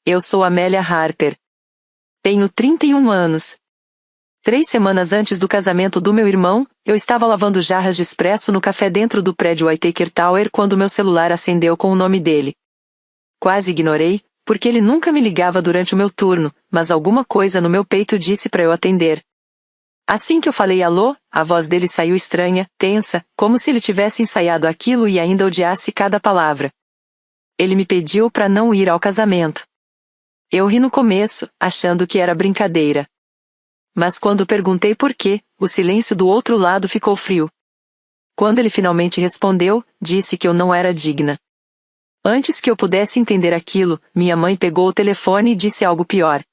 Eu sou Amélia Harper. Tenho 31 anos. 3 semanas antes do casamento do meu irmão, eu estava lavando jarras de expresso no café dentro do prédio Whittaker Tower quando meu celular acendeu com o nome dele. Quase ignorei, porque ele nunca me ligava durante o meu turno, mas alguma coisa no meu peito disse para eu atender. Assim que eu falei alô, a voz dele saiu estranha, tensa, como se ele tivesse ensaiado aquilo e ainda odiasse cada palavra. Ele me pediu para não ir ao casamento. Eu ri no começo, achando que era brincadeira. Mas quando perguntei por quê, o silêncio do outro lado ficou frio. Quando ele finalmente respondeu, disse que eu não era digna. Antes que eu pudesse entender aquilo, minha mãe pegou o telefone e disse algo pior.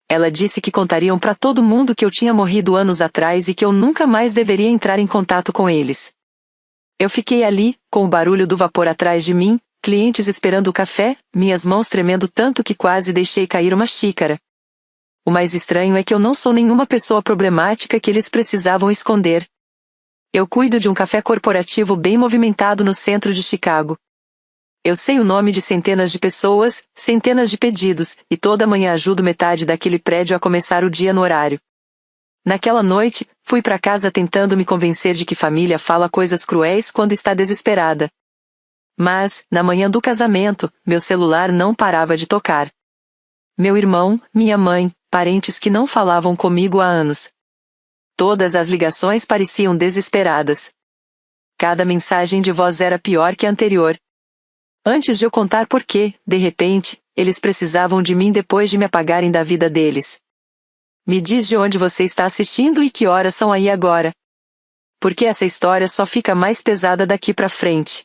Ela disse que contariam para todo mundo que eu tinha morrido anos atrás e que eu nunca mais deveria entrar em contato com eles. Eu fiquei ali, com o barulho do vapor atrás de mim, clientes esperando o café, minhas mãos tremendo tanto que quase deixei cair uma xícara. O mais estranho é que eu não sou nenhuma pessoa problemática que eles precisavam esconder. Eu cuido de um café corporativo bem movimentado no centro de Chicago. Eu sei o nome de centenas de pessoas, centenas de pedidos, e toda manhã ajudo metade daquele prédio a começar o dia no horário. Naquela noite, fui para casa tentando me convencer de que família fala coisas cruéis quando está desesperada. Mas, na manhã do casamento, meu celular não parava de tocar. Meu irmão, minha mãe, parentes que não falavam comigo há anos. Todas as ligações pareciam desesperadas. Cada mensagem de voz era pior que a anterior. Antes de eu contar por quê, de repente, eles precisavam de mim depois de me apagarem da vida deles. Me diz de onde você está assistindo e que horas são aí agora. Porque essa história só fica mais pesada daqui pra frente.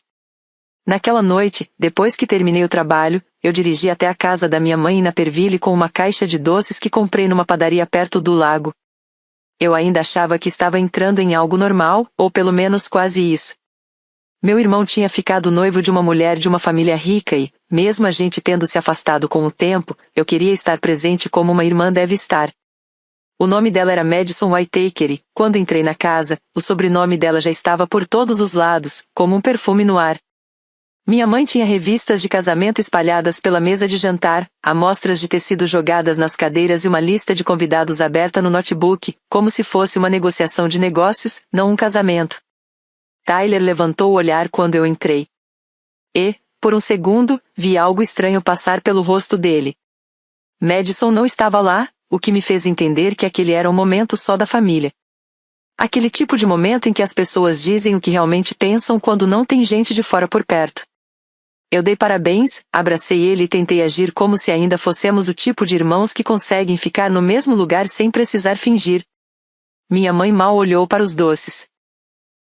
Naquela noite, depois que terminei o trabalho, eu dirigi até a casa da minha mãe em Naperville com uma caixa de doces que comprei numa padaria perto do lago. Eu ainda achava que estava entrando em algo normal, ou pelo menos quase isso. Meu irmão tinha ficado noivo de uma mulher de uma família rica e, mesmo a gente tendo se afastado com o tempo, eu queria estar presente como uma irmã deve estar. O nome dela era Madison Whittaker e, quando entrei na casa, o sobrenome dela já estava por todos os lados, como um perfume no ar. Minha mãe tinha revistas de casamento espalhadas pela mesa de jantar, amostras de tecido jogadas nas cadeiras e uma lista de convidados aberta no notebook, como se fosse uma negociação de negócios, não um casamento. Tyler levantou o olhar quando eu entrei. E, por um segundo, vi algo estranho passar pelo rosto dele. Madison não estava lá, o que me fez entender que aquele era um momento só da família. Aquele tipo de momento em que as pessoas dizem o que realmente pensam quando não tem gente de fora por perto. Eu dei parabéns, abracei ele e tentei agir como se ainda fossemos o tipo de irmãos que conseguem ficar no mesmo lugar sem precisar fingir. Minha mãe mal olhou para os doces.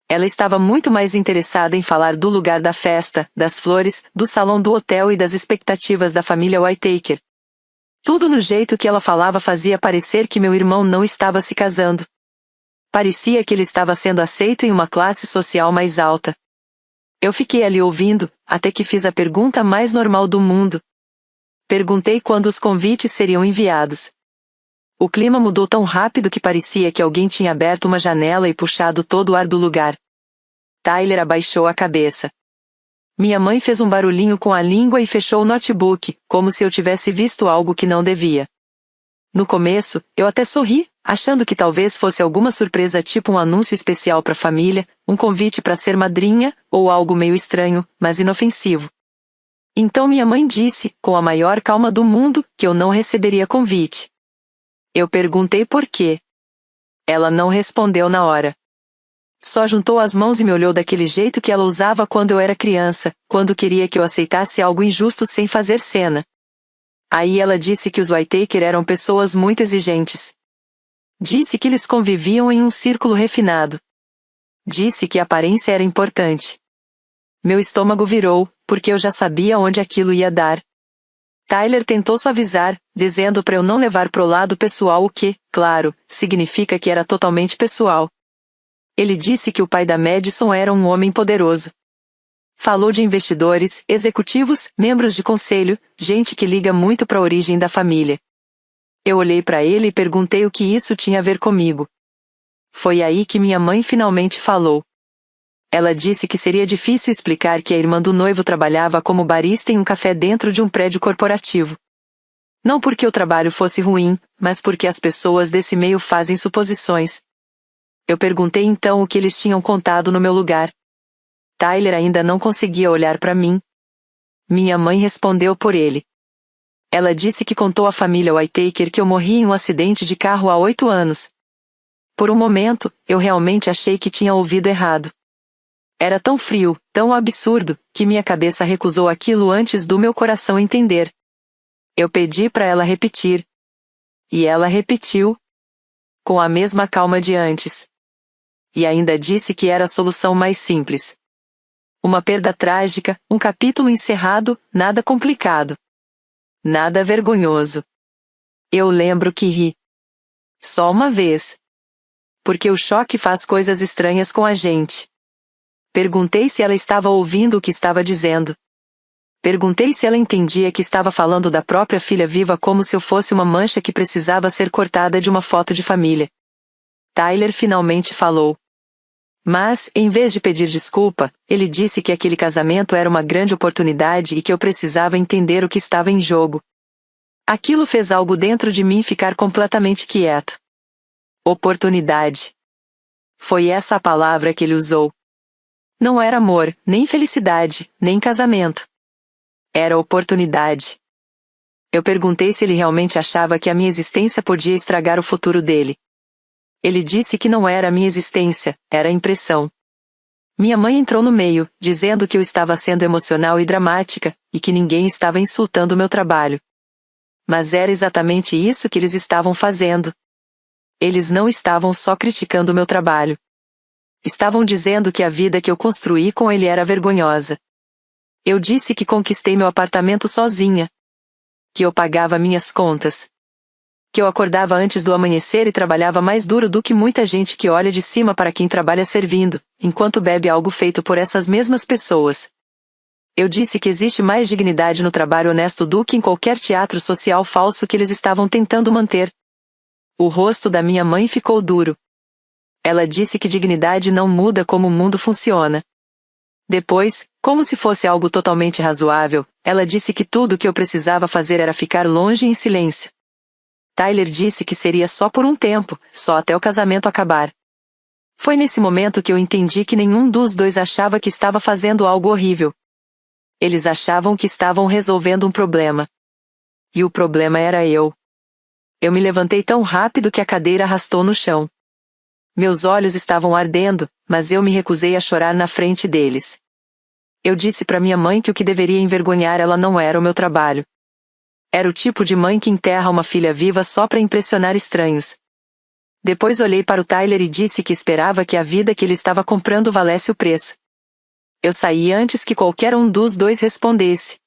Ela estava muito mais interessada em falar do lugar da festa, das flores, do salão do hotel e das expectativas da família Whittaker. Tudo no jeito que ela falava fazia parecer que meu irmão não estava se casando. Parecia que ele estava sendo aceito em uma classe social mais alta. Eu fiquei ali ouvindo, até que fiz a pergunta mais normal do mundo. Perguntei quando os convites seriam enviados. O clima mudou tão rápido que parecia que alguém tinha aberto uma janela e puxado todo o ar do lugar. Tyler abaixou a cabeça. Minha mãe fez um barulhinho com a língua e fechou o notebook, como se eu tivesse visto algo que não devia. No começo, eu até sorri, achando que talvez fosse alguma surpresa tipo um anúncio especial para a família, um convite para ser madrinha, ou algo meio estranho, mas inofensivo. Então minha mãe disse, com a maior calma do mundo, que eu não receberia convite. Eu perguntei por quê. Ela não respondeu na hora. Só juntou as mãos e me olhou daquele jeito que ela usava quando eu era criança, quando queria que eu aceitasse algo injusto sem fazer cena. Aí ela disse que os Whittaker eram pessoas muito exigentes. Disse que eles conviviam em um círculo refinado. Disse que a aparência era importante. Meu estômago virou, porque eu já sabia onde aquilo ia dar. Tyler tentou suavizar, dizendo para eu não levar pro lado pessoal o que, claro, significa que era totalmente pessoal. Ele disse que o pai da Madison era um homem poderoso. Falou de investidores, executivos, membros de conselho, gente que liga muito para a origem da família. Eu olhei para ele e perguntei o que isso tinha a ver comigo. Foi aí que minha mãe finalmente falou. Ela disse que seria difícil explicar que a irmã do noivo trabalhava como barista em um café dentro de um prédio corporativo. Não porque o trabalho fosse ruim, mas porque as pessoas desse meio fazem suposições. Eu perguntei então o que eles tinham contado no meu lugar. Tyler ainda não conseguia olhar para mim. Minha mãe respondeu por ele. Ela disse que contou à família Whittaker que eu morri em um acidente de carro há 8 anos. Por um momento, eu realmente achei que tinha ouvido errado. Era tão frio, tão absurdo, que minha cabeça recusou aquilo antes do meu coração entender. Eu pedi para ela repetir. E ela repetiu. Com a mesma calma de antes. E ainda disse que era a solução mais simples. Uma perda trágica, um capítulo encerrado, nada complicado. Nada vergonhoso. Eu lembro que ri. Só uma vez. Porque o choque faz coisas estranhas com a gente. Perguntei se ela estava ouvindo o que estava dizendo. Perguntei se ela entendia que estava falando da própria filha viva como se eu fosse uma mancha que precisava ser cortada de uma foto de família. Tyler finalmente falou. Mas, em vez de pedir desculpa, ele disse que aquele casamento era uma grande oportunidade e que eu precisava entender o que estava em jogo. Aquilo fez algo dentro de mim ficar completamente quieto. Oportunidade. Foi essa a palavra que ele usou. Não era amor, nem felicidade, nem casamento. Era oportunidade. Eu perguntei se ele realmente achava que a minha existência podia estragar o futuro dele. Ele disse que não era a minha existência, era a impressão. Minha mãe entrou no meio, dizendo que eu estava sendo emocional e dramática, e que ninguém estava insultando o meu trabalho. Mas era exatamente isso que eles estavam fazendo. Eles não estavam só criticando o meu trabalho. Estavam dizendo que a vida que eu construí com ele era vergonhosa. Eu disse que conquistei meu apartamento sozinha. Que eu pagava minhas contas. Que eu acordava antes do amanhecer e trabalhava mais duro do que muita gente que olha de cima para quem trabalha servindo, enquanto bebe algo feito por essas mesmas pessoas. Eu disse que existe mais dignidade no trabalho honesto do que em qualquer teatro social falso que eles estavam tentando manter. O rosto da minha mãe ficou duro. Ela disse que dignidade não muda como o mundo funciona. Depois, como se fosse algo totalmente razoável, ela disse que tudo o que eu precisava fazer era ficar longe em silêncio. Tyler disse que seria só por um tempo, só até o casamento acabar. Foi nesse momento que eu entendi que nenhum dos dois achava que estava fazendo algo horrível. Eles achavam que estavam resolvendo um problema. E o problema era eu. Eu me levantei tão rápido que a cadeira arrastou no chão. Meus olhos estavam ardendo, mas eu me recusei a chorar na frente deles. Eu disse para minha mãe que o que deveria envergonhar ela não era o meu trabalho. Era o tipo de mãe que enterra uma filha viva só para impressionar estranhos. Depois olhei para o Tyler e disse que esperava que a vida que ele estava comprando valesse o preço. Eu saí antes que qualquer um dos dois respondesse.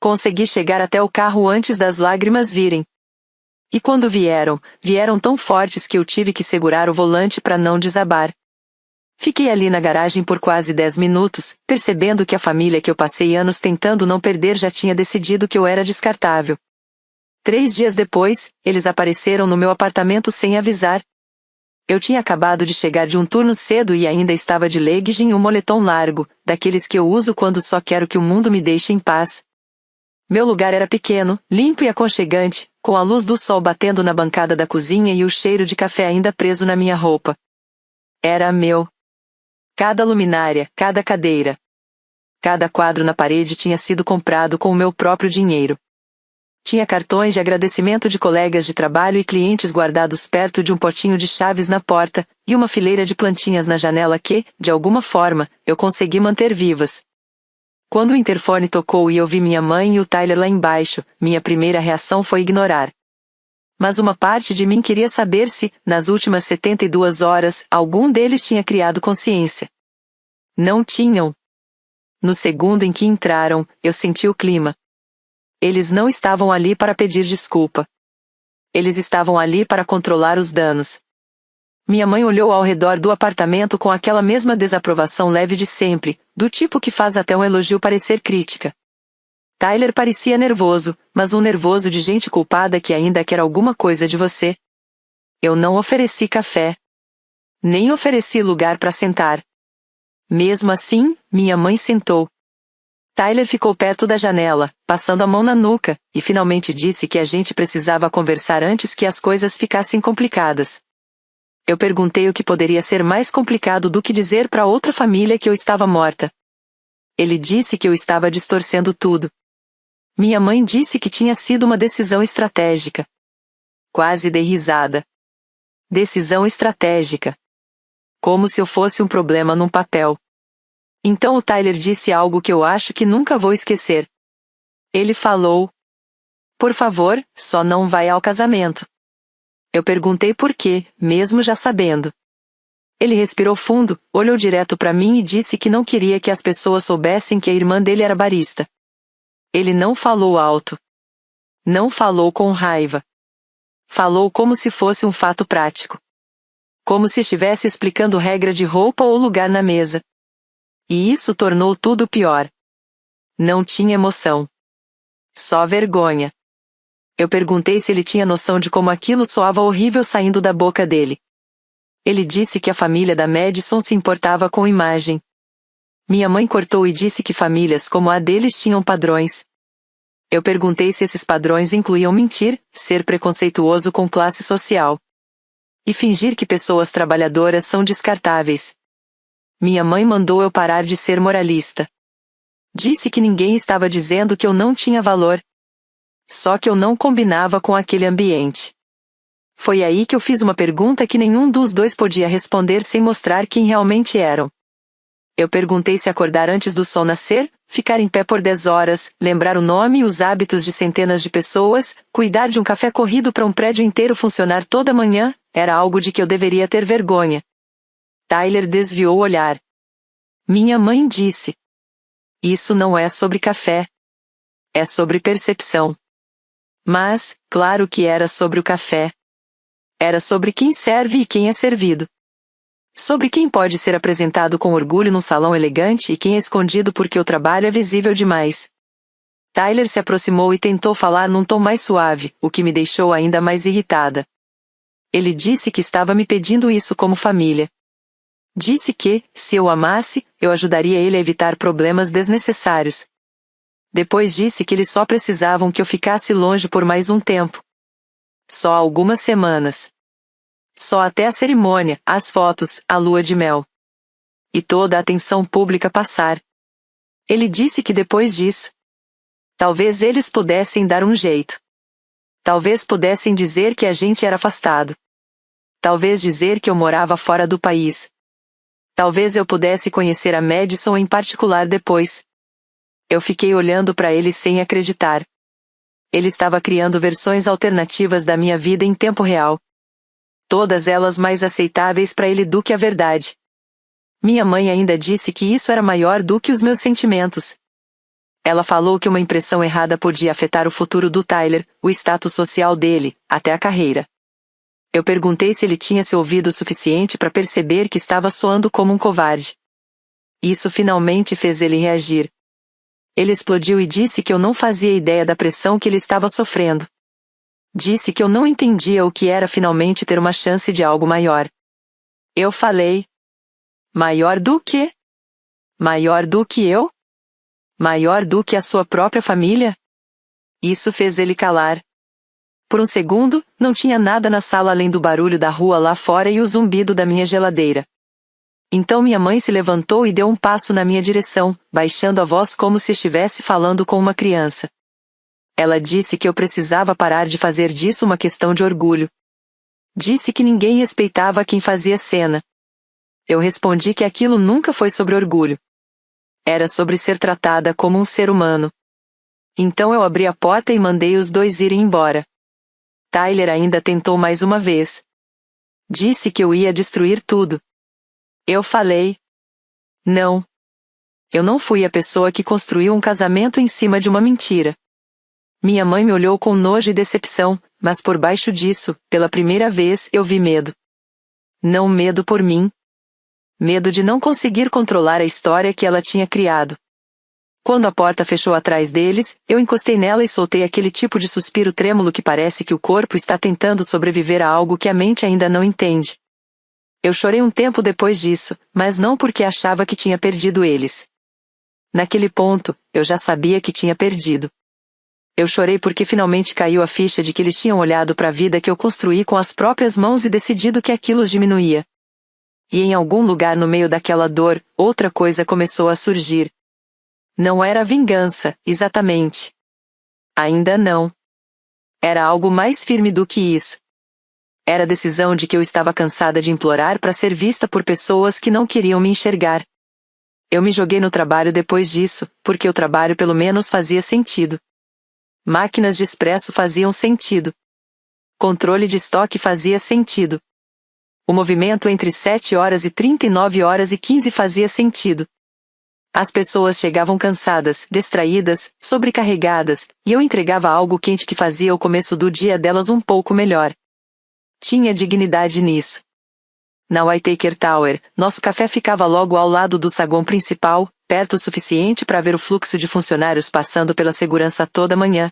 Consegui chegar até o carro antes das lágrimas virem. E quando vieram tão fortes que eu tive que segurar o volante para não desabar. Fiquei ali na garagem por quase 10 minutos, percebendo que a família que eu passei anos tentando não perder já tinha decidido que eu era descartável. 3 dias depois, eles apareceram no meu apartamento sem avisar. Eu tinha acabado de chegar de um turno cedo e ainda estava de legging e um moletom largo, daqueles que eu uso quando só quero que o mundo me deixe em paz. Meu lugar era pequeno, limpo e aconchegante, com a luz do sol batendo na bancada da cozinha e o cheiro de café ainda preso na minha roupa. Era meu. Cada luminária, cada cadeira. Cada quadro na parede tinha sido comprado com o meu próprio dinheiro. Tinha cartões de agradecimento de colegas de trabalho e clientes guardados perto de um potinho de chaves na porta, e uma fileira de plantinhas na janela que, de alguma forma, eu consegui manter vivas. Quando o interfone tocou e eu vi minha mãe e o Tyler lá embaixo, minha primeira reação foi ignorar. Mas uma parte de mim queria saber se, nas últimas 72 horas, algum deles tinha criado consciência. Não tinham. No segundo em que entraram, eu senti o clima. Eles não estavam ali para pedir desculpa. Eles estavam ali para controlar os danos. Minha mãe olhou ao redor do apartamento com aquela mesma desaprovação leve de sempre, do tipo que faz até um elogio parecer crítica. Tyler parecia nervoso, mas um nervoso de gente culpada que ainda quer alguma coisa de você. Eu não ofereci café. Nem ofereci lugar para sentar. Mesmo assim, minha mãe sentou. Tyler ficou perto da janela, passando a mão na nuca, e finalmente disse que a gente precisava conversar antes que as coisas ficassem complicadas. Eu perguntei o que poderia ser mais complicado do que dizer para outra família que eu estava morta. Ele disse que eu estava distorcendo tudo. Minha mãe disse que tinha sido uma decisão estratégica. Quase dei risada. Decisão estratégica. Como se eu fosse um problema num papel. Então o Tyler disse algo que eu acho que nunca vou esquecer. Ele falou: "Por favor, só não vai ao casamento." Eu perguntei por quê, mesmo já sabendo. Ele respirou fundo, olhou direto para mim e disse que não queria que as pessoas soubessem que a irmã dele era barista. Ele não falou alto. Não falou com raiva. Falou como se fosse um fato prático. Como se estivesse explicando regra de roupa ou lugar na mesa. E isso tornou tudo pior. Não tinha emoção. Só vergonha. Eu perguntei se ele tinha noção de como aquilo soava horrível saindo da boca dele. Ele disse que a família da Madison se importava com imagem. Minha mãe cortou e disse que famílias como a deles tinham padrões. Eu perguntei se esses padrões incluíam mentir, ser preconceituoso com classe social. E fingir que pessoas trabalhadoras são descartáveis. Minha mãe mandou eu parar de ser moralista. Disse que ninguém estava dizendo que eu não tinha valor. Só que eu não combinava com aquele ambiente. Foi aí que eu fiz uma pergunta que nenhum dos dois podia responder sem mostrar quem realmente eram. Eu perguntei se acordar antes do sol nascer, ficar em pé por 10 horas, lembrar o nome e os hábitos de centenas de pessoas, cuidar de um café corrido para um prédio inteiro funcionar toda manhã, era algo de que eu deveria ter vergonha. Tyler desviou o olhar. Minha mãe disse: "Isso não é sobre café. É sobre percepção." Mas, claro que era sobre o café. Era sobre quem serve e quem é servido. Sobre quem pode ser apresentado com orgulho num salão elegante e quem é escondido porque o trabalho é visível demais. Tyler se aproximou e tentou falar num tom mais suave, o que me deixou ainda mais irritada. Ele disse que estava me pedindo isso como família. Disse que, se eu o amasse, eu ajudaria ele a evitar problemas desnecessários. Depois disse que eles só precisavam que eu ficasse longe por mais um tempo. Só algumas semanas. Só até a cerimônia, as fotos, a lua de mel. E toda a atenção pública passar. Ele disse que depois disso, talvez eles pudessem dar um jeito. Talvez pudessem dizer que a gente era afastado. Talvez dizer que eu morava fora do país. Talvez eu pudesse conhecer a Madison em particular depois. Eu fiquei olhando para ele sem acreditar. Ele estava criando versões alternativas da minha vida em tempo real. Todas elas mais aceitáveis para ele do que a verdade. Minha mãe ainda disse que isso era maior do que os meus sentimentos. Ela falou que uma impressão errada podia afetar o futuro do Tyler, o status social dele, até a carreira. Eu perguntei se ele tinha se ouvido o suficiente para perceber que estava soando como um covarde. Isso finalmente fez ele reagir. Ele explodiu e disse que eu não fazia ideia da pressão que ele estava sofrendo. Disse que eu não entendia o que era finalmente ter uma chance de algo maior. Eu falei: "Maior do que? Maior do que eu? Maior do que a sua própria família?" Isso fez ele calar. Por um segundo, não tinha nada na sala além do barulho da rua lá fora e o zumbido da minha geladeira. Então minha mãe se levantou e deu um passo na minha direção, baixando a voz como se estivesse falando com uma criança. Ela disse que eu precisava parar de fazer disso uma questão de orgulho. Disse que ninguém respeitava quem fazia cena. Eu respondi que aquilo nunca foi sobre orgulho. Era sobre ser tratada como um ser humano. Então eu abri a porta e mandei os dois irem embora. Tyler ainda tentou mais uma vez. Disse que eu ia destruir tudo. Eu falei: "Não. Eu não fui a pessoa que construiu um casamento em cima de uma mentira." Minha mãe me olhou com nojo e decepção, mas por baixo disso, pela primeira vez, eu vi medo. Não medo por mim. Medo de não conseguir controlar a história que ela tinha criado. Quando a porta fechou atrás deles, eu encostei nela e soltei aquele tipo de suspiro trêmulo que parece que o corpo está tentando sobreviver a algo que a mente ainda não entende. Eu chorei um tempo depois disso, mas não porque achava que tinha perdido eles. Naquele ponto, eu já sabia que tinha perdido. Eu chorei porque finalmente caiu a ficha de que eles tinham olhado para a vida que eu construí com as próprias mãos e decidido que aquilo os diminuía. E em algum lugar no meio daquela dor, outra coisa começou a surgir. Não era vingança, exatamente. Ainda não. Era algo mais firme do que isso. Era a decisão de que eu estava cansada de implorar para ser vista por pessoas que não queriam me enxergar. Eu me joguei no trabalho depois disso, porque o trabalho pelo menos fazia sentido. Máquinas de expresso faziam sentido. Controle de estoque fazia sentido. O movimento entre 7 horas e 39 horas e 15 fazia sentido. As pessoas chegavam cansadas, distraídas, sobrecarregadas, e eu entregava algo quente que fazia o começo do dia delas um pouco melhor. Tinha dignidade nisso. Na Whitaker Tower, nosso café ficava logo ao lado do saguão principal, perto o suficiente para ver o fluxo de funcionários passando pela segurança toda manhã.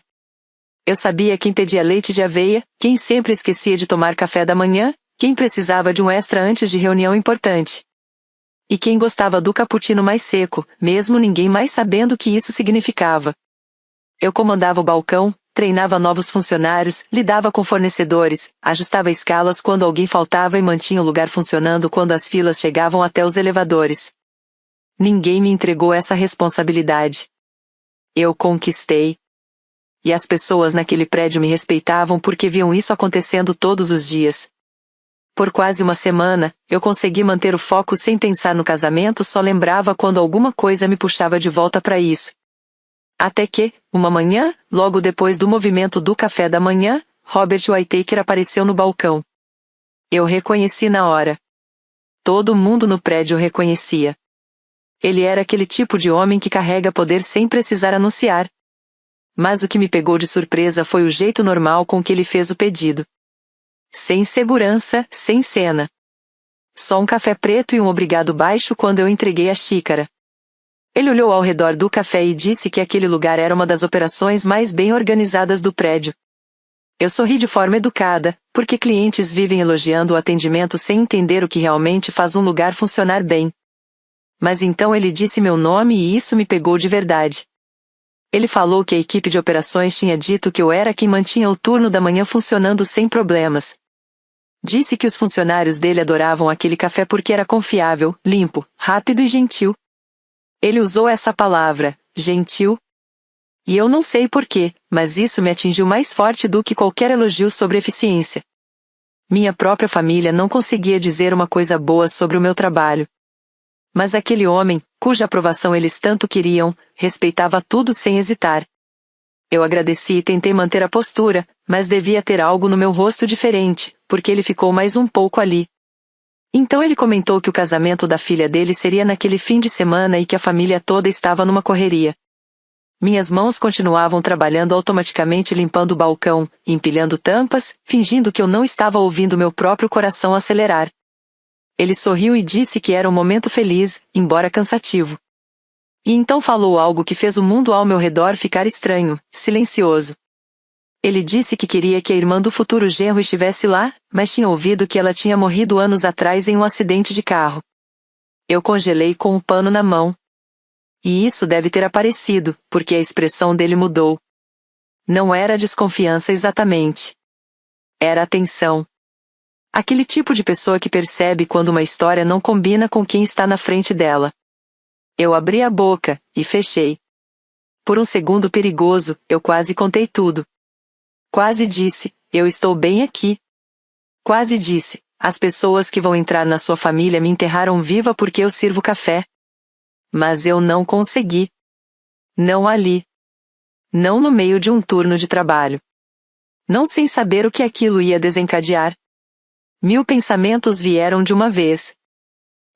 Eu sabia quem pedia leite de aveia, quem sempre esquecia de tomar café da manhã, quem precisava de um extra antes de reunião importante. E quem gostava do cappuccino mais seco, mesmo ninguém mais sabendo o que isso significava. Eu comandava o balcão, treinava novos funcionários, lidava com fornecedores, ajustava escalas quando alguém faltava e mantinha o lugar funcionando quando as filas chegavam até os elevadores. Ninguém me entregou essa responsabilidade. Eu conquistei. E as pessoas naquele prédio me respeitavam porque viam isso acontecendo todos os dias. Por quase uma semana, eu consegui manter o foco sem pensar no casamento, só lembrava quando alguma coisa me puxava de volta para isso. Até que, uma manhã, logo depois do movimento do café da manhã, Robert Whitaker apareceu no balcão. Eu reconheci na hora. Todo mundo no prédio reconhecia. Ele era aquele tipo de homem que carrega poder sem precisar anunciar. Mas o que me pegou de surpresa foi o jeito normal com que ele fez o pedido. Sem segurança, sem cena. Só um café preto e um obrigado baixo quando eu entreguei a xícara. Ele olhou ao redor do café e disse que aquele lugar era uma das operações mais bem organizadas do prédio. Eu sorri de forma educada, porque clientes vivem elogiando o atendimento sem entender o que realmente faz um lugar funcionar bem. Mas então ele disse meu nome e isso me pegou de verdade. Ele falou que a equipe de operações tinha dito que eu era quem mantinha o turno da manhã funcionando sem problemas. Disse que os funcionários dele adoravam aquele café porque era confiável, limpo, rápido e gentil. Ele usou essa palavra, gentil. E eu não sei porquê, mas isso me atingiu mais forte do que qualquer elogio sobre eficiência. Minha própria família não conseguia dizer uma coisa boa sobre o meu trabalho. Mas aquele homem, cuja aprovação eles tanto queriam, respeitava tudo sem hesitar. Eu agradeci e tentei manter a postura, mas devia ter algo no meu rosto diferente, porque ele ficou mais um pouco ali. Então ele comentou que o casamento da filha dele seria naquele fim de semana e que a família toda estava numa correria. Minhas mãos continuavam trabalhando automaticamente limpando o balcão, empilhando tampas, fingindo que eu não estava ouvindo meu próprio coração acelerar. Ele sorriu e disse que era um momento feliz, embora cansativo. E então falou algo que fez o mundo ao meu redor ficar estranho, silencioso. Ele disse que queria que a irmã do futuro genro estivesse lá, mas tinha ouvido que ela tinha morrido anos atrás em um acidente de carro. Eu congelei com um pano na mão. E isso deve ter aparecido, porque a expressão dele mudou. Não era desconfiança exatamente. Era atenção. Aquele tipo de pessoa que percebe quando uma história não combina com quem está na frente dela. Eu abri a boca, e fechei. Por um segundo perigoso, eu quase contei tudo. Quase disse, eu estou bem aqui. Quase disse, as pessoas que vão entrar na sua família me enterraram viva porque eu sirvo café. Mas eu não consegui. Não ali. Não no meio de um turno de trabalho. Não sem saber o que aquilo ia desencadear. 1000 pensamentos vieram de uma vez.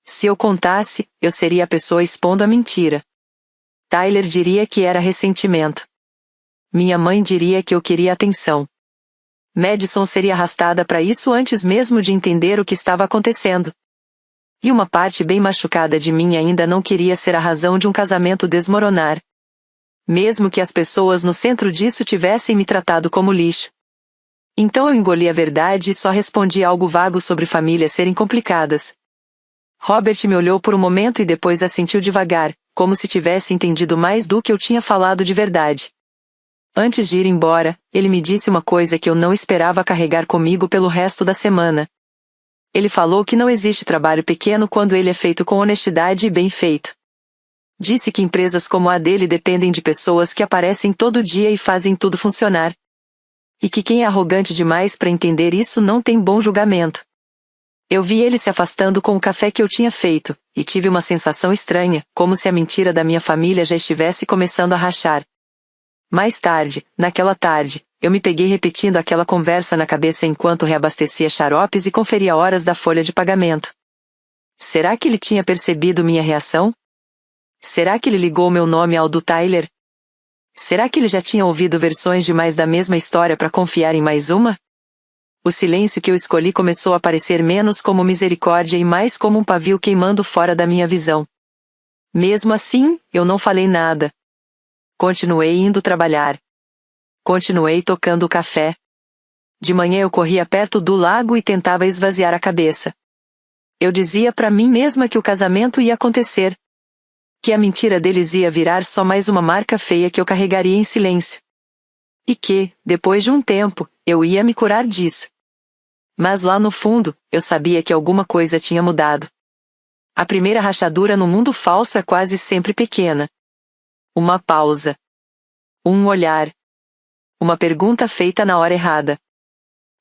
Se eu contasse, eu seria a pessoa expondo a mentira. Tyler diria que era ressentimento. Minha mãe diria que eu queria atenção. Madison seria arrastada para isso antes mesmo de entender o que estava acontecendo. E uma parte bem machucada de mim ainda não queria ser a razão de um casamento desmoronar. Mesmo que as pessoas no centro disso tivessem me tratado como lixo. Então eu engoli a verdade e só respondi algo vago sobre famílias serem complicadas. Robert me olhou por um momento e depois assentiu devagar, como se tivesse entendido mais do que eu tinha falado de verdade. Antes de ir embora, ele me disse uma coisa que eu não esperava carregar comigo pelo resto da semana. Ele falou que não existe trabalho pequeno quando ele é feito com honestidade e bem feito. Disse que empresas como a dele dependem de pessoas que aparecem todo dia e fazem tudo funcionar. E que quem é arrogante demais para entender isso não tem bom julgamento. Eu vi ele se afastando com o café que eu tinha feito, e tive uma sensação estranha, como se a mentira da minha família já estivesse começando a rachar. Mais tarde, naquela tarde, eu me peguei repetindo aquela conversa na cabeça enquanto reabastecia xaropes e conferia horas da folha de pagamento. Será que ele tinha percebido minha reação? Será que ele ligou meu nome ao do Tyler? Será que ele já tinha ouvido versões demais da mesma história para confiar em mais uma? O silêncio que eu escolhi começou a parecer menos como misericórdia e mais como um pavio queimando fora da minha visão. Mesmo assim, eu não falei nada. Continuei indo trabalhar. Continuei tocando o café. De manhã eu corria perto do lago e tentava esvaziar a cabeça. Eu dizia para mim mesma que o casamento ia acontecer. Que a mentira deles ia virar só mais uma marca feia que eu carregaria em silêncio. E que, depois de um tempo, eu ia me curar disso. Mas lá no fundo, eu sabia que alguma coisa tinha mudado. A primeira rachadura no mundo falso é quase sempre pequena. Uma pausa. Um olhar. Uma pergunta feita na hora errada.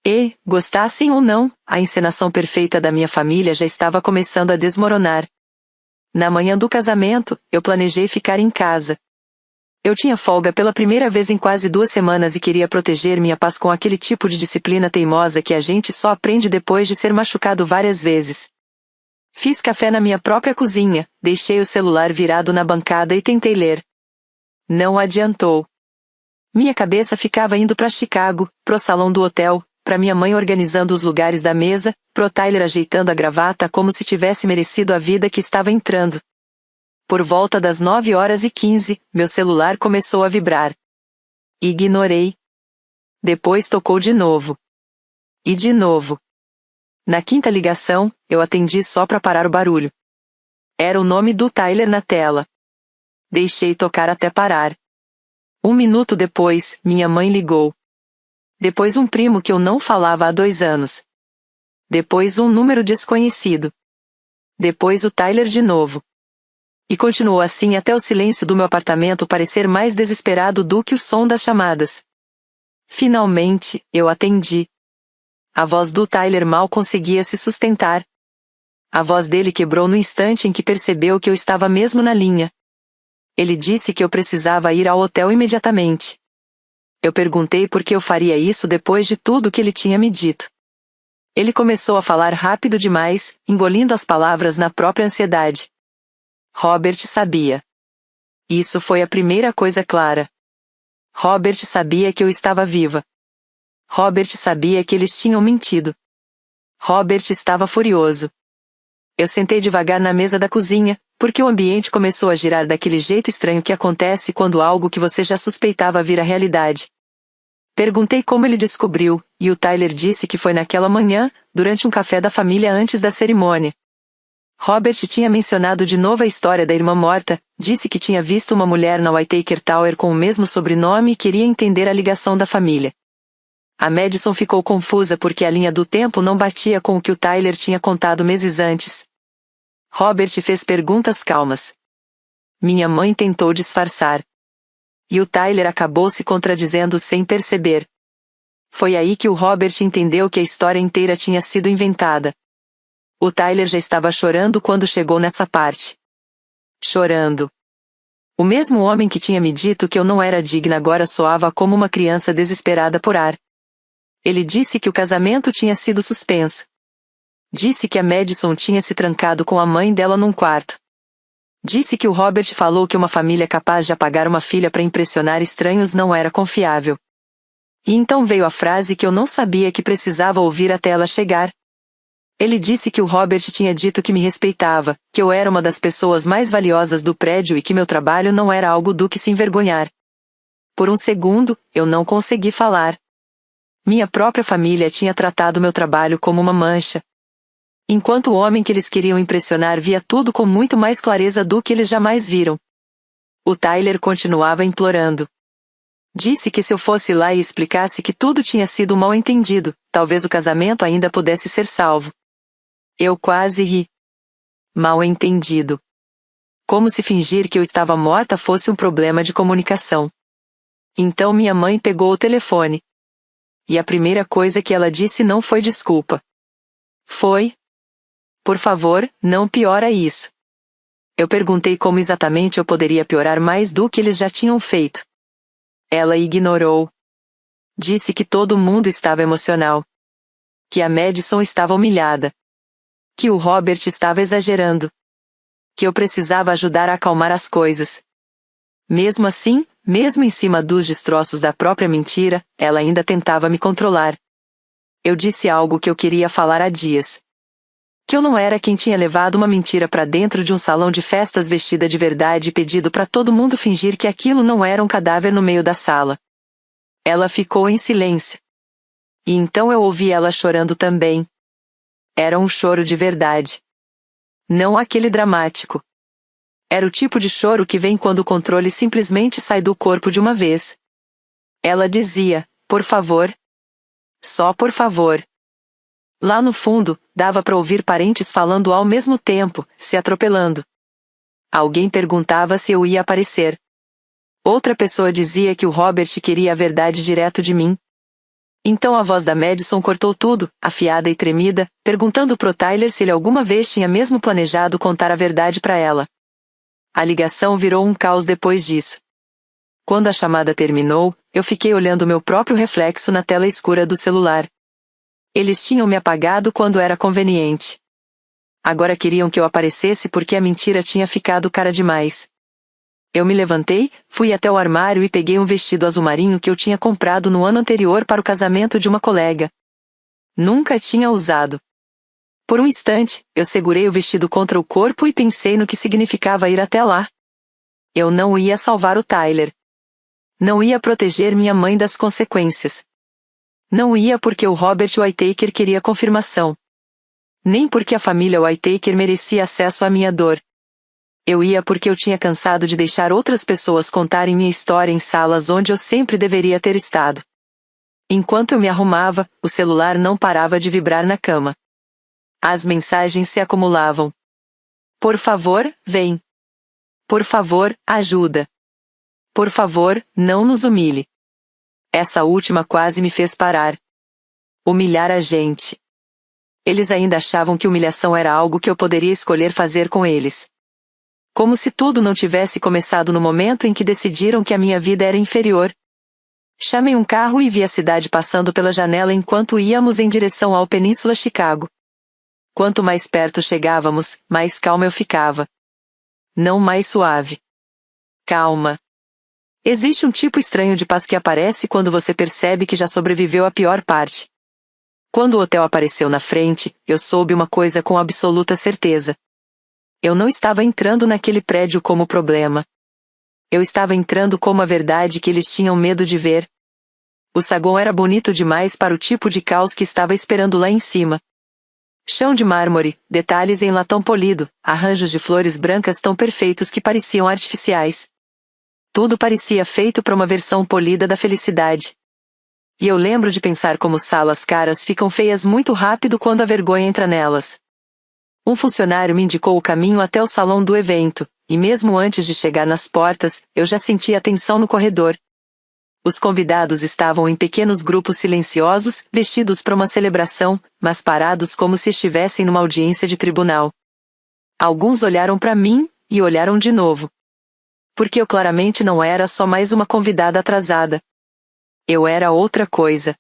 E, gostassem ou não, a encenação perfeita da minha família já estava começando a desmoronar. Na manhã do casamento, eu planejei ficar em casa. Eu tinha folga pela primeira vez em quase 2 semanas e queria proteger minha paz com aquele tipo de disciplina teimosa que a gente só aprende depois de ser machucado várias vezes. Fiz café na minha própria cozinha, deixei o celular virado na bancada e tentei ler. Não adiantou. Minha cabeça ficava indo para Chicago, pro salão do hotel, para minha mãe organizando os lugares da mesa, pro Tyler ajeitando a gravata como se tivesse merecido a vida que estava entrando. Por volta das 9h15, meu celular começou a vibrar. Ignorei. Depois tocou de novo. E de novo. Na 5ª ligação, eu atendi só para parar o barulho. Era o nome do Tyler na tela. Deixei tocar até parar. 1 minuto depois, minha mãe ligou. Depois um primo que eu não falava há 2 anos. Depois um número desconhecido. Depois o Tyler de novo. E continuou assim até o silêncio do meu apartamento parecer mais desesperado do que o som das chamadas. Finalmente, eu atendi. A voz do Tyler mal conseguia se sustentar. A voz dele quebrou no instante em que percebeu que eu estava mesmo na linha. Ele disse que eu precisava ir ao hotel imediatamente. Eu perguntei por que eu faria isso depois de tudo que ele tinha me dito. Ele começou a falar rápido demais, engolindo as palavras na própria ansiedade. Robert sabia. Isso foi a primeira coisa clara. Robert sabia que eu estava viva. Robert sabia que eles tinham mentido. Robert estava furioso. Eu sentei devagar na mesa da cozinha, porque o ambiente começou a girar daquele jeito estranho que acontece quando algo que você já suspeitava vira realidade. Perguntei como ele descobriu, e o Tyler disse que foi naquela manhã, durante um café da família antes da cerimônia. Robert tinha mencionado de novo a história da irmã morta, disse que tinha visto uma mulher na Whitaker Tower com o mesmo sobrenome e queria entender a ligação da família. A Madison ficou confusa porque a linha do tempo não batia com o que o Tyler tinha contado meses antes. Robert fez perguntas calmas. Minha mãe tentou disfarçar. E o Tyler acabou se contradizendo sem perceber. Foi aí que o Robert entendeu que a história inteira tinha sido inventada. O Tyler já estava chorando quando chegou nessa parte. Chorando. O mesmo homem que tinha me dito que eu não era digna agora soava como uma criança desesperada por ar. Ele disse que o casamento tinha sido suspenso. Disse que a Madison tinha se trancado com a mãe dela num quarto. Disse que o Robert falou que uma família capaz de apagar uma filha para impressionar estranhos não era confiável. E então veio a frase que eu não sabia que precisava ouvir até ela chegar. Ele disse que o Robert tinha dito que me respeitava, que eu era uma das pessoas mais valiosas do prédio e que meu trabalho não era algo do que se envergonhar. Por um segundo, eu não consegui falar. Minha própria família tinha tratado meu trabalho como uma mancha. Enquanto o homem que eles queriam impressionar via tudo com muito mais clareza do que eles jamais viram. O Tyler continuava implorando. Disse que se eu fosse lá e explicasse que tudo tinha sido um mal-entendido, talvez o casamento ainda pudesse ser salvo. Eu quase ri. Mal-entendido. Como se fingir que eu estava morta fosse um problema de comunicação. Então minha mãe pegou o telefone. E a primeira coisa que ela disse não foi desculpa. Foi: por favor, não piora isso. Eu perguntei como exatamente eu poderia piorar mais do que eles já tinham feito. Ela ignorou. Disse que todo mundo estava emocional. Que a Madison estava humilhada. Que o Robert estava exagerando. Que eu precisava ajudar a acalmar as coisas. Mesmo assim, mesmo em cima dos destroços da própria mentira, ela ainda tentava me controlar. Eu disse algo que eu queria falar há dias. Que eu não era quem tinha levado uma mentira para dentro de um salão de festas vestida de verdade e pedido para todo mundo fingir que aquilo não era um cadáver no meio da sala. Ela ficou em silêncio. E então eu ouvi ela chorando também. Era um choro de verdade. Não aquele dramático. Era o tipo de choro que vem quando o controle simplesmente sai do corpo de uma vez. Ela dizia: por favor. Só por favor. Lá no fundo, dava para ouvir parentes falando ao mesmo tempo, se atropelando. Alguém perguntava se eu ia aparecer. Outra pessoa dizia que o Robert queria a verdade direto de mim. Então a voz da Madison cortou tudo, afiada e tremida, perguntando pro Tyler se ele alguma vez tinha mesmo planejado contar a verdade para ela. A ligação virou um caos depois disso. Quando a chamada terminou, eu fiquei olhando meu próprio reflexo na tela escura do celular. Eles tinham me apagado quando era conveniente. Agora queriam que eu aparecesse porque a mentira tinha ficado cara demais. Eu me levantei, fui até o armário e peguei um vestido azul marinho que eu tinha comprado no ano anterior para o casamento de uma colega. Nunca tinha usado. Por um instante, eu segurei o vestido contra o corpo e pensei no que significava ir até lá. Eu não ia salvar o Tyler. Não ia proteger minha mãe das consequências. Não ia porque o Robert Whittaker queria confirmação. Nem porque a família Whittaker merecia acesso à minha dor. Eu ia porque eu tinha cansado de deixar outras pessoas contarem minha história em salas onde eu sempre deveria ter estado. Enquanto eu me arrumava, o celular não parava de vibrar na cama. As mensagens se acumulavam. Por favor, vem. Por favor, ajuda. Por favor, não nos humilhe. Essa última quase me fez parar. Humilhar a gente. Eles ainda achavam que humilhação era algo que eu poderia escolher fazer com eles. Como se tudo não tivesse começado no momento em que decidiram que a minha vida era inferior. Chamei um carro e vi a cidade passando pela janela enquanto íamos em direção ao Península Chicago. Quanto mais perto chegávamos, mais calma eu ficava. Não mais suave. Calma. Existe um tipo estranho de paz que aparece quando você percebe que já sobreviveu à pior parte. Quando o hotel apareceu na frente, eu soube uma coisa com absoluta certeza. Eu não estava entrando naquele prédio como problema. Eu estava entrando como a verdade que eles tinham medo de ver. O saguão era bonito demais para o tipo de caos que estava esperando lá em cima. Chão de mármore, detalhes em latão polido, arranjos de flores brancas tão perfeitos que pareciam artificiais. Tudo parecia feito para uma versão polida da felicidade. E eu lembro de pensar como salas caras ficam feias muito rápido quando a vergonha entra nelas. Um funcionário me indicou o caminho até o salão do evento, e mesmo antes de chegar nas portas, eu já sentia tensão no corredor. Os convidados estavam em pequenos grupos silenciosos, vestidos para uma celebração, mas parados como se estivessem numa audiência de tribunal. Alguns olharam para mim, e olharam de novo. Porque eu claramente não era só mais uma convidada atrasada. Eu era outra coisa.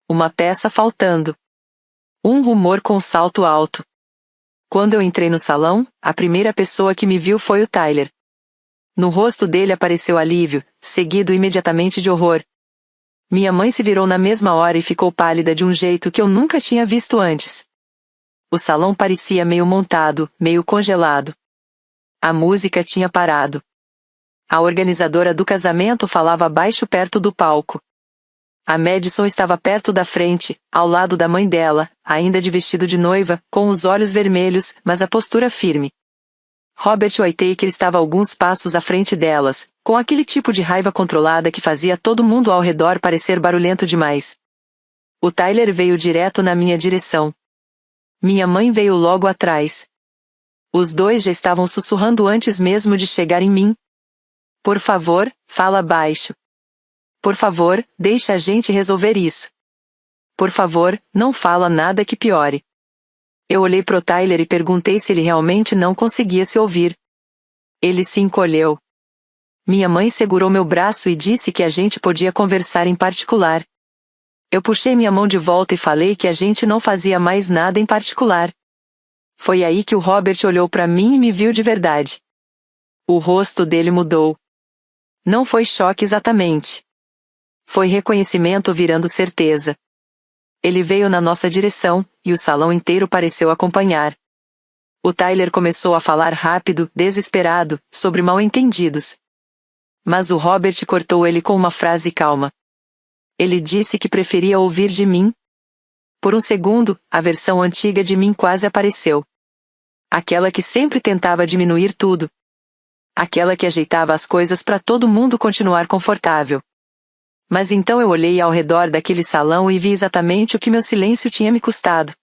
Uma peça faltando. Um rumor com salto alto. Quando eu entrei no salão, a primeira pessoa que me viu foi o Tyler. No rosto dele apareceu alívio, seguido imediatamente de horror. Minha mãe se virou na mesma hora e ficou pálida de um jeito que eu nunca tinha visto antes. O salão parecia meio montado, meio congelado. A música tinha parado. A organizadora do casamento falava baixo perto do palco. A Madison estava perto da frente, ao lado da mãe dela, ainda de vestido de noiva, com os olhos vermelhos, mas a postura firme. Robert Whittaker estava alguns passos à frente delas, com aquele tipo de raiva controlada que fazia todo mundo ao redor parecer barulhento demais. O Tyler veio direto na minha direção. Minha mãe veio logo atrás. Os dois já estavam sussurrando antes mesmo de chegar em mim. Por favor, fala baixo. Por favor, deixa a gente resolver isso. Por favor, não fala nada que piore. Eu olhei pro Tyler e perguntei se ele realmente não conseguia se ouvir. Ele se encolheu. Minha mãe segurou meu braço e disse que a gente podia conversar em particular. Eu puxei minha mão de volta e falei que a gente não fazia mais nada em particular. Foi aí que o Robert olhou para mim e me viu de verdade. O rosto dele mudou. Não foi choque exatamente. Foi reconhecimento virando certeza. Ele veio na nossa direção, e o salão inteiro pareceu acompanhar. O Tyler começou a falar rápido, desesperado, sobre mal-entendidos. Mas o Robert cortou ele com uma frase calma. Ele disse que preferia ouvir de mim. Por um segundo, a versão antiga de mim quase apareceu. Aquela que sempre tentava diminuir tudo. Aquela que ajeitava as coisas para todo mundo continuar confortável. Mas então eu olhei ao redor daquele salão e vi exatamente o que meu silêncio tinha me custado.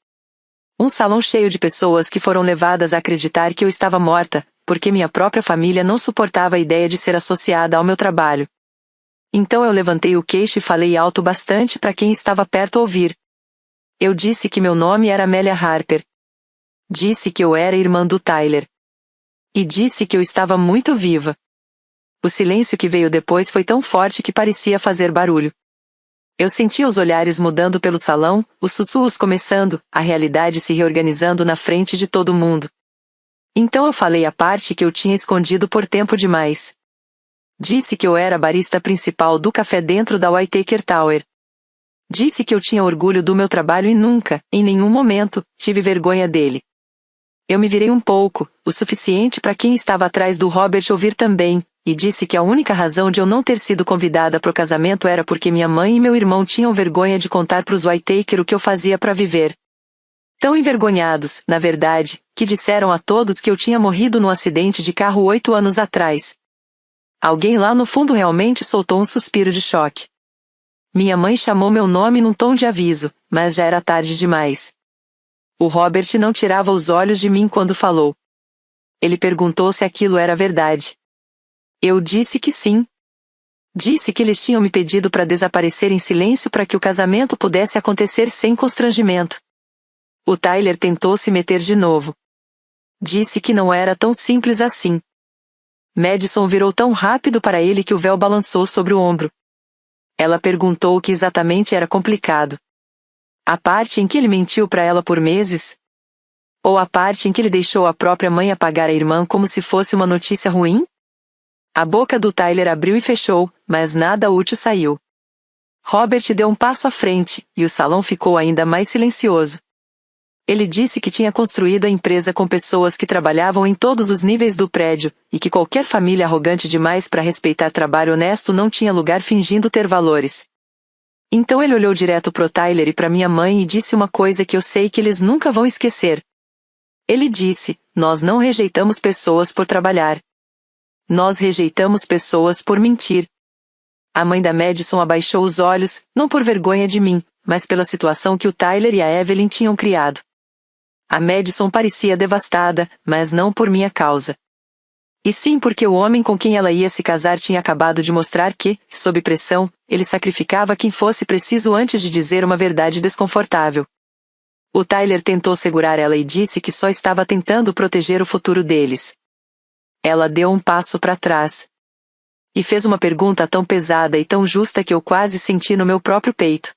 Um salão cheio de pessoas que foram levadas a acreditar que eu estava morta, porque minha própria família não suportava a ideia de ser associada ao meu trabalho. Então eu levantei o queixo e falei alto bastante para quem estava perto ouvir. Eu disse que meu nome era Amelia Harper. Disse que eu era irmã do Tyler. E disse que eu estava muito viva. O silêncio que veio depois foi tão forte que parecia fazer barulho. Eu sentia os olhares mudando pelo salão, os sussurros começando, a realidade se reorganizando na frente de todo mundo. Então eu falei a parte que eu tinha escondido por tempo demais. Disse que eu era a barista principal do café dentro da Whittaker Tower. Disse que eu tinha orgulho do meu trabalho e nunca, em nenhum momento, tive vergonha dele. Eu me virei um pouco, o suficiente para quem estava atrás do Robert ouvir também, e disse que a única razão de eu não ter sido convidada para o casamento era porque minha mãe e meu irmão tinham vergonha de contar para os Whittaker o que eu fazia para viver. Tão envergonhados, na verdade, que disseram a todos que eu tinha morrido num acidente de carro 8 anos atrás. Alguém lá no fundo realmente soltou um suspiro de choque. Minha mãe chamou meu nome num tom de aviso, mas já era tarde demais. O Robert não tirava os olhos de mim quando falou. Ele perguntou se aquilo era verdade. Eu disse que sim. Disse que eles tinham me pedido para desaparecer em silêncio para que o casamento pudesse acontecer sem constrangimento. O Tyler tentou se meter de novo. Disse que não era tão simples assim. Madison virou tão rápido para ele que o véu balançou sobre o ombro. Ela perguntou o que exatamente era complicado. A parte em que ele mentiu para ela por meses? Ou a parte em que ele deixou a própria mãe apagar a irmã como se fosse uma notícia ruim? A boca do Tyler abriu e fechou, mas nada útil saiu. Robert deu um passo à frente, e o salão ficou ainda mais silencioso. Ele disse que tinha construído a empresa com pessoas que trabalhavam em todos os níveis do prédio, e que qualquer família arrogante demais para respeitar trabalho honesto não tinha lugar fingindo ter valores. Então ele olhou direto pro Tyler e para minha mãe e disse uma coisa que eu sei que eles nunca vão esquecer. Ele disse: nós não rejeitamos pessoas por trabalhar. Nós rejeitamos pessoas por mentir. A mãe da Madison abaixou os olhos, não por vergonha de mim, mas pela situação que o Tyler e a Evelyn tinham criado. A Madison parecia devastada, mas não por minha causa. E sim porque o homem com quem ela ia se casar tinha acabado de mostrar que, sob pressão, ele sacrificava quem fosse preciso antes de dizer uma verdade desconfortável. O Tyler tentou segurar ela e disse que só estava tentando proteger o futuro deles. Ela deu um passo para trás. E fez uma pergunta tão pesada e tão justa que eu quase senti no meu próprio peito.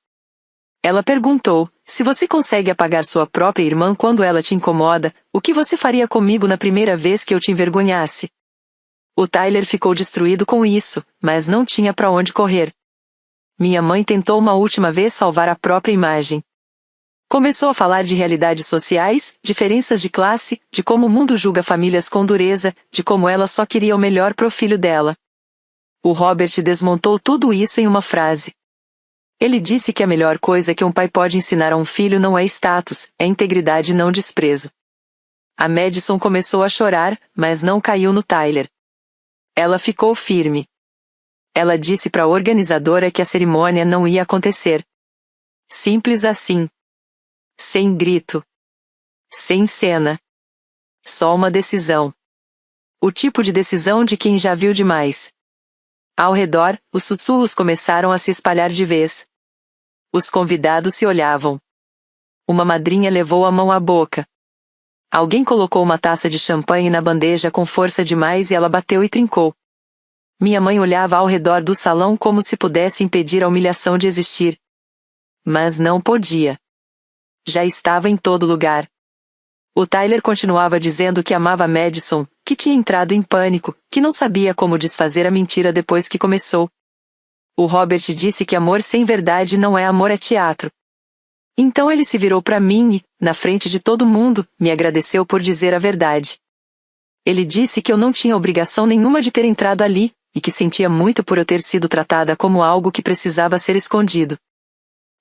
Ela perguntou: se você consegue apagar sua própria irmã quando ela te incomoda, o que você faria comigo na primeira vez que eu te envergonhasse? O Tyler ficou destruído com isso, mas não tinha para onde correr. Minha mãe tentou uma última vez salvar a própria imagem. Começou a falar de realidades sociais, diferenças de classe, de como o mundo julga famílias com dureza, de como ela só queria o melhor pro filho dela. O Robert desmontou tudo isso em uma frase. Ele disse que a melhor coisa que um pai pode ensinar a um filho não é status, é integridade e não desprezo. A Madison começou a chorar, mas não caiu no Tyler. Ela ficou firme. Ela disse para a organizadora que a cerimônia não ia acontecer. Simples assim. Sem grito. Sem cena. Só uma decisão. O tipo de decisão de quem já viu demais. Ao redor, os sussurros começaram a se espalhar de vez. Os convidados se olhavam. Uma madrinha levou a mão à boca. Alguém colocou uma taça de champanhe na bandeja com força demais e ela bateu e trincou. Minha mãe olhava ao redor do salão como se pudesse impedir a humilhação de existir. Mas não podia. Já estava em todo lugar. O Tyler continuava dizendo que amava Madison, que tinha entrado em pânico, que não sabia como desfazer a mentira depois que começou. O Robert disse que amor sem verdade não é amor, é teatro. Então ele se virou para mim e, na frente de todo mundo, me agradeceu por dizer a verdade. Ele disse que eu não tinha obrigação nenhuma de ter entrado ali, e que sentia muito por eu ter sido tratada como algo que precisava ser escondido.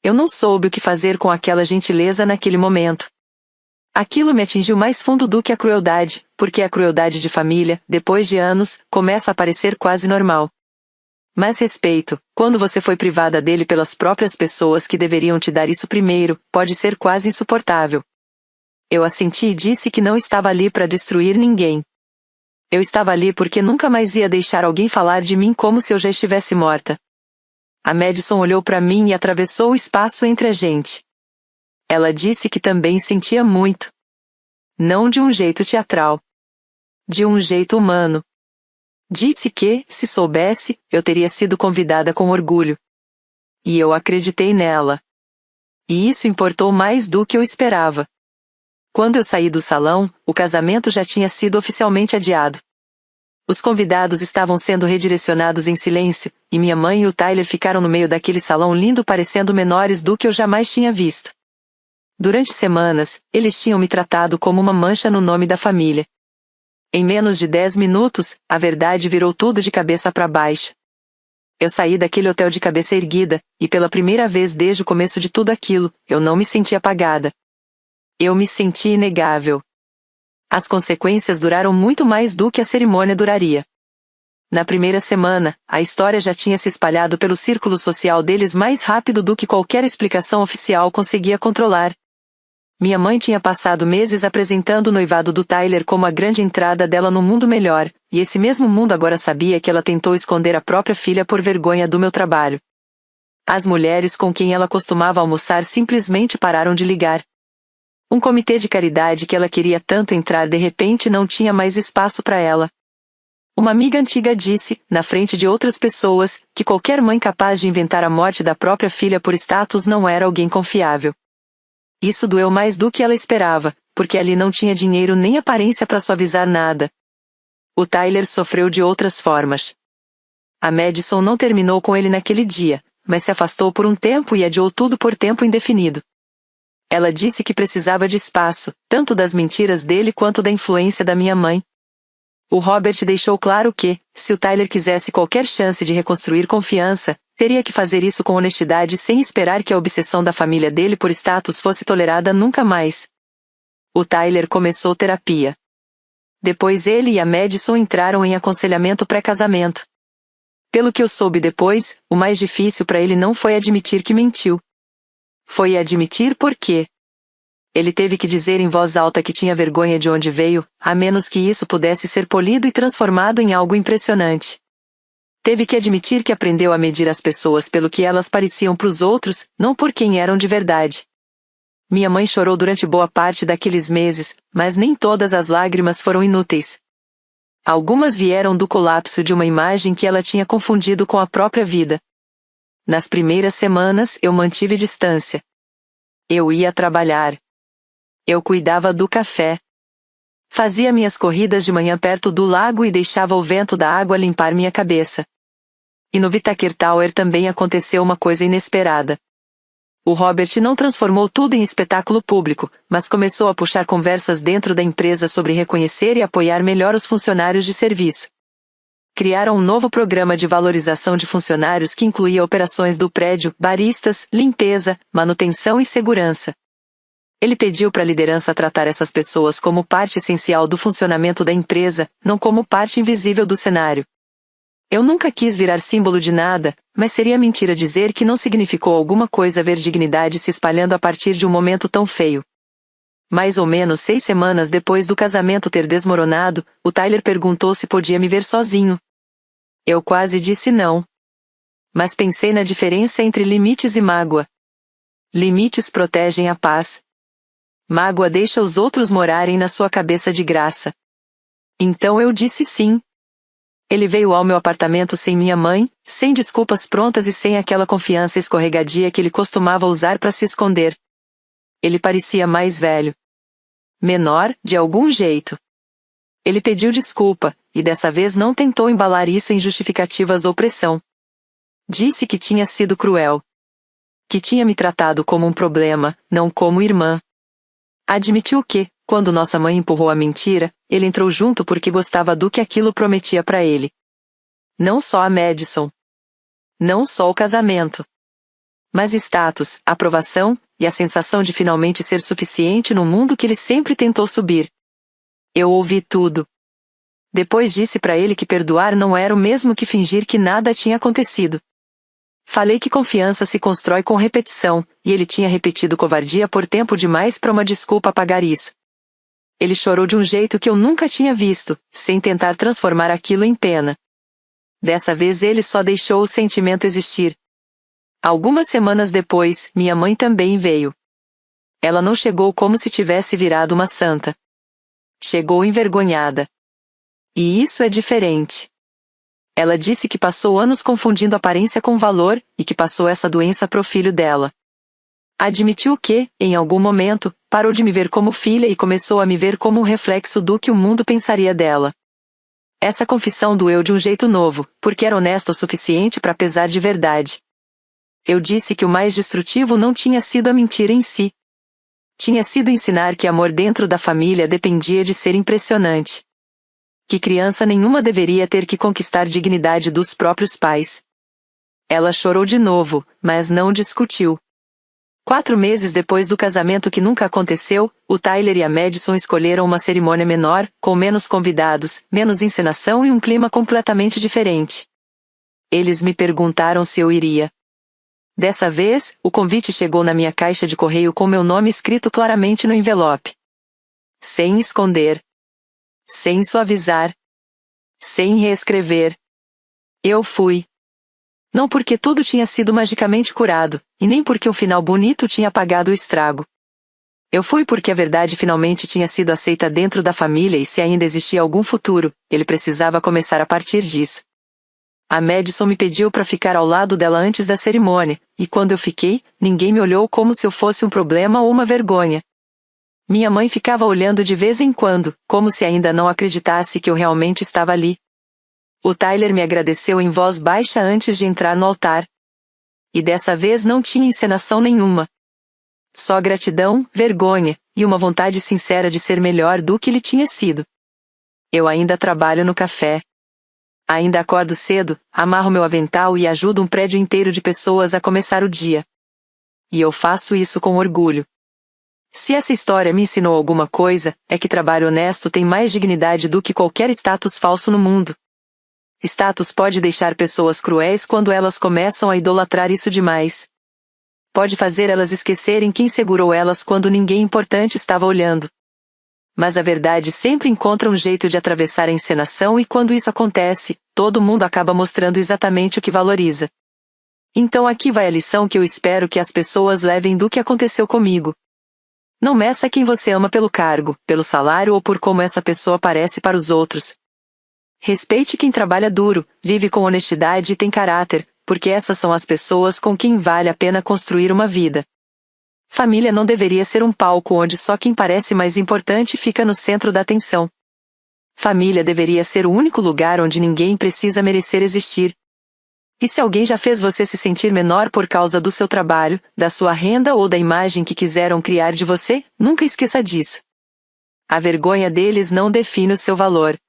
Eu não soube o que fazer com aquela gentileza naquele momento. Aquilo me atingiu mais fundo do que a crueldade, porque a crueldade de família, depois de anos, começa a parecer quase normal. Mas respeito, quando você foi privada dele pelas próprias pessoas que deveriam te dar isso primeiro, pode ser quase insuportável. Eu assenti e disse que não estava ali para destruir ninguém. Eu estava ali porque nunca mais ia deixar alguém falar de mim como se eu já estivesse morta. A Madison olhou para mim e atravessou o espaço entre a gente. Ela disse que também sentia muito. Não de um jeito teatral. De um jeito humano. Disse que, se soubesse, eu teria sido convidada com orgulho. E eu acreditei nela. E isso importou mais do que eu esperava. Quando eu saí do salão, o casamento já tinha sido oficialmente adiado. Os convidados estavam sendo redirecionados em silêncio, e minha mãe e o Tyler ficaram no meio daquele salão lindo parecendo menores do que eu jamais tinha visto. Durante semanas, eles tinham me tratado como uma mancha no nome da família. Em menos de 10 minutos, a verdade virou tudo de cabeça para baixo. Eu saí daquele hotel de cabeça erguida, e pela primeira vez desde o começo de tudo aquilo, eu não me senti apagada. Eu me senti inegável. As consequências duraram muito mais do que a cerimônia duraria. Na primeira semana, a história já tinha se espalhado pelo círculo social deles mais rápido do que qualquer explicação oficial conseguia controlar. Minha mãe tinha passado meses apresentando o noivado do Tyler como a grande entrada dela no mundo melhor, e esse mesmo mundo agora sabia que ela tentou esconder a própria filha por vergonha do meu trabalho. As mulheres com quem ela costumava almoçar simplesmente pararam de ligar. Um comitê de caridade que ela queria tanto entrar de repente não tinha mais espaço para ela. Uma amiga antiga disse, na frente de outras pessoas, que qualquer mãe capaz de inventar a morte da própria filha por status não era alguém confiável. Isso doeu mais do que ela esperava, porque ali não tinha dinheiro nem aparência para suavizar nada. O Tyler sofreu de outras formas. A Madison não terminou com ele naquele dia, mas se afastou por um tempo e adiou tudo por tempo indefinido. Ela disse que precisava de espaço, tanto das mentiras dele quanto da influência da minha mãe. O Robert deixou claro que, se o Tyler quisesse qualquer chance de reconstruir confiança, teria que fazer isso com honestidade sem esperar que a obsessão da família dele por status fosse tolerada nunca mais. O Tyler começou terapia. Depois ele e a Madison entraram em aconselhamento pré-casamento. Pelo que eu soube depois, o mais difícil para ele não foi admitir que mentiu. Foi admitir por quê. Ele teve que dizer em voz alta que tinha vergonha de onde veio, a menos que isso pudesse ser polido e transformado em algo impressionante. Teve que admitir que aprendeu a medir as pessoas pelo que elas pareciam para os outros, não por quem eram de verdade. Minha mãe chorou durante boa parte daqueles meses, mas nem todas as lágrimas foram inúteis. Algumas vieram do colapso de uma imagem que ela tinha confundido com a própria vida. Nas primeiras semanas eu mantive distância. Eu ia trabalhar. Eu cuidava do café. Fazia minhas corridas de manhã perto do lago e deixava o vento da água limpar minha cabeça. E no Whittaker Tower também aconteceu uma coisa inesperada. O Robert não transformou tudo em espetáculo público, mas começou a puxar conversas dentro da empresa sobre reconhecer e apoiar melhor os funcionários de serviço. Criaram um novo programa de valorização de funcionários que incluía operações do prédio, baristas, limpeza, manutenção e segurança. Ele pediu para a liderança tratar essas pessoas como parte essencial do funcionamento da empresa, não como parte invisível do cenário. Eu nunca quis virar símbolo de nada, mas seria mentira dizer que não significou alguma coisa ver dignidade se espalhando a partir de um momento tão feio. Mais ou menos 6 semanas depois do casamento ter desmoronado, o Tyler perguntou se podia me ver sozinho. Eu quase disse não. Mas pensei na diferença entre limites e mágoa. Limites protegem a paz. Mágoa deixa os outros morarem na sua cabeça de graça. Então eu disse sim. Ele veio ao meu apartamento sem minha mãe, sem desculpas prontas e sem aquela confiança escorregadia que ele costumava usar para se esconder. Ele parecia mais velho. Menor, de algum jeito. Ele pediu desculpa, e dessa vez não tentou embalar isso em justificativas ou pressão. Disse que tinha sido cruel. Que tinha me tratado como um problema, não como irmã. Admitiu que, quando nossa mãe empurrou a mentira, ele entrou junto porque gostava do que aquilo prometia para ele. Não só a Madison. Não só o casamento. Mas status, aprovação, e a sensação de finalmente ser suficiente no mundo que ele sempre tentou subir. Eu ouvi tudo. Depois disse para ele que perdoar não era o mesmo que fingir que nada tinha acontecido. Falei que confiança se constrói com repetição, e ele tinha repetido covardia por tempo demais para uma desculpa apagar isso. Ele chorou de um jeito que eu nunca tinha visto, sem tentar transformar aquilo em pena. Dessa vez ele só deixou o sentimento existir. Algumas semanas depois, minha mãe também veio. Ela não chegou como se tivesse virado uma santa. Chegou envergonhada. E isso é diferente. Ela disse que passou anos confundindo aparência com valor, e que passou essa doença pro filho dela. Admitiu que, em algum momento, parou de me ver como filha e começou a me ver como um reflexo do que o mundo pensaria dela. Essa confissão doeu de um jeito novo, porque era honesta o suficiente para pesar de verdade. Eu disse que o mais destrutivo não tinha sido a mentira em si. Tinha sido ensinar que amor dentro da família dependia de ser impressionante. Que criança nenhuma deveria ter que conquistar dignidade dos próprios pais. Ela chorou de novo, mas não discutiu. 4 meses depois do casamento que nunca aconteceu, o Tyler e a Madison escolheram uma cerimônia menor, com menos convidados, menos encenação e um clima completamente diferente. Eles me perguntaram se eu iria. Dessa vez, o convite chegou na minha caixa de correio com meu nome escrito claramente no envelope. Sem esconder. Sem suavizar. Sem reescrever. Eu fui. Não porque tudo tinha sido magicamente curado, e nem porque um final bonito tinha apagado o estrago. Eu fui porque a verdade finalmente tinha sido aceita dentro da família e se ainda existia algum futuro, ele precisava começar a partir disso. A Madison me pediu para ficar ao lado dela antes da cerimônia, e quando eu fiquei, ninguém me olhou como se eu fosse um problema ou uma vergonha. Minha mãe ficava olhando de vez em quando, como se ainda não acreditasse que eu realmente estava ali. O Tyler me agradeceu em voz baixa antes de entrar no altar. E dessa vez não tinha encenação nenhuma. Só gratidão, vergonha, e uma vontade sincera de ser melhor do que ele tinha sido. Eu ainda trabalho no café. Ainda acordo cedo, amarro meu avental e ajudo um prédio inteiro de pessoas a começar o dia. E eu faço isso com orgulho. Se essa história me ensinou alguma coisa, é que trabalho honesto tem mais dignidade do que qualquer status falso no mundo. Status pode deixar pessoas cruéis quando elas começam a idolatrar isso demais. Pode fazer elas esquecerem quem segurou elas quando ninguém importante estava olhando. Mas a verdade sempre encontra um jeito de atravessar a encenação e quando isso acontece, todo mundo acaba mostrando exatamente o que valoriza. Então aqui vai a lição que eu espero que as pessoas levem do que aconteceu comigo. Não meça quem você ama pelo cargo, pelo salário ou por como essa pessoa parece para os outros. Respeite quem trabalha duro, vive com honestidade e tem caráter, porque essas são as pessoas com quem vale a pena construir uma vida. Família não deveria ser um palco onde só quem parece mais importante fica no centro da atenção. Família deveria ser o único lugar onde ninguém precisa merecer existir. E se alguém já fez você se sentir menor por causa do seu trabalho, da sua renda ou da imagem que quiseram criar de você, nunca esqueça disso. A vergonha deles não define o seu valor.